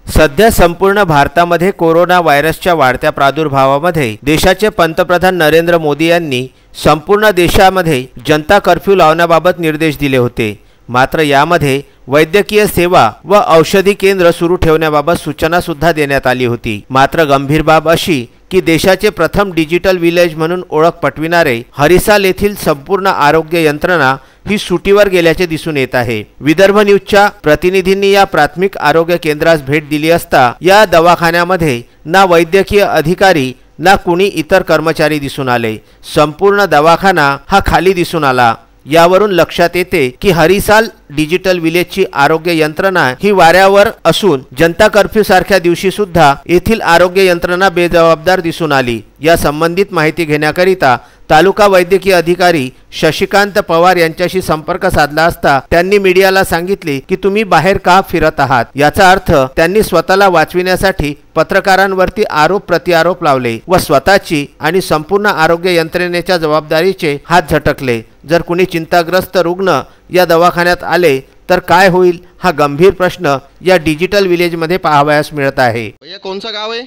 सध्या संपूर्ण भारतामध्ये कोरोना व्हायरसच्या वाढत्या प्रादुर्भावामध्ये देशाचे पंतप्रधान नरेंद्र मोदी यांनी संपूर्ण देशामध्ये जनता कर्फ्यू लावण्याबाबत निर्देश दिले होते। मात्र यामध्ये वैद्यकीय सेवा व औषधी केंद्र सुरू ठेवण्याबाबत सूचना सुद्धा देण्यात आली होती। मात्र गंभीर बाब अशी की देशाचे प्रथम डिजिटल विलेज म्हणून ओळख पटविणारे हरिसाल येथील संपूर्ण आरोग्य यंत्रणा ही सुटीवर गेल्याचे दिसून येत आहे। विदर्भ न्यूजच्या प्रतिनिधींनी या प्राथमिक आरोग्य केंद्रास भेट दिली असता या दवाखान्यामध्ये ना वैद्यकीय अधिकारी ना कुणी इतर कर्मचारी दिसून आले। संपूर्ण दवाखाना हा खाली दिसून आला। यावरून लक्षात येते की हरिसाल डिजिटल विलेजची आरोग्य यंत्रणा ही वाऱ्यावर असून जनता कर्फ्यू सारख्या दिवशी सुद्धा येथील आरोग्य यंत्रणा बेजबाबदार दिसून आली। या संबंधित माहिती घेण्याकरिता तालुका वैद्यकीय अधिकारी शशिकांत पवार यांच्याशी संपर्क साधला असता त्यांनी मीडियाला सांगितले की तुम्ही बाहेर का फिरत आहात। याचा अर्थ त्यांनी स्वतःला वाचविण्यासाठी पत्रकारांवरती आरोप प्रतिआरोप लावले व स्वतःची आणि संपूर्ण आरोग्य यंत्रणेच्या जबाबदारीचे हात झटकले। जर कुणी चिंताग्रस्त रुग्ण या दवाखान्यात आले तर काय होईल हा गंभीर प्रश्न या डिजिटल विलेज मध्ये पाहावयास मिळत आहे। भैया कौन सा गांव है?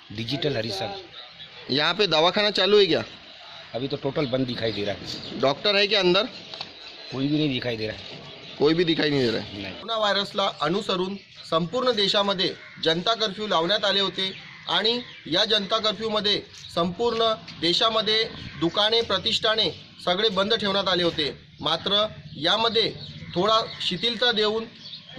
डिजिटल हरिसाल। यहाँ पे दवाखाना चालू है क्या? अभी तो टोटल बंद दिखाई दे रहा है। डॉक्टर है क्या अंदर? कोई भी नहीं दिखाई दे रहा है। कोई भी दिखाई नहीं दे रहा है। नहीं। कोरोना व्हायरसला अनुसरून संपूर्ण देशामध्ये जनता कर्फ्यू लावण्यात आले होते आणि या जनता कर्फ्यूमध्ये संपूर्ण देशामध्ये दुकाने प्रतिष्ठाने सगळे बंद ठेवण्यात आले होते। मात्र यामध्ये थोडा शिथिलता देऊन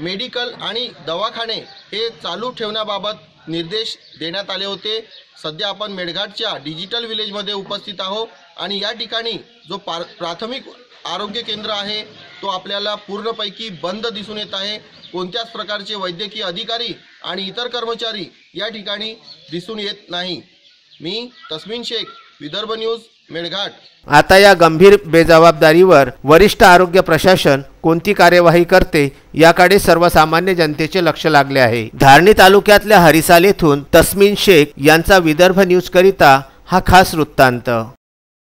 मेडिकल आणि दवाखाने हे चालू ठेवण्याबाबत निर्देश देण्यात आले होते। सध्या आपण मेळघाटच्या डिजिटल विलेजमध्ये उपस्थित आहोत आणि या ठिकाणी जो प्राथमिक आरोग्य केंद्र आहे तो आपल्याला पूर्णपैकी बंद दिसून येत आहे। कोणत्याच प्रकारचे वैद्यकीय अधिकारी आणि इतर कर्मचारी या ठिकाणी दिसून येत नाही। मी तस्मीन शेख, विदर्भ न्यूज, मेळघाट। आता या गंभीर बेजबाबदारीवर वरिष्ठ आरोग्य प्रशासन कोणती कार्यवाही करते याकडे सर्वसामान्य जनतेचे लक्ष लागले आहे। धारणी तालुक्यातल्या हरिसाल येथून तस्मीन शेख यांचा विदर्भ न्यूज करिता हा खास वृत्तांत।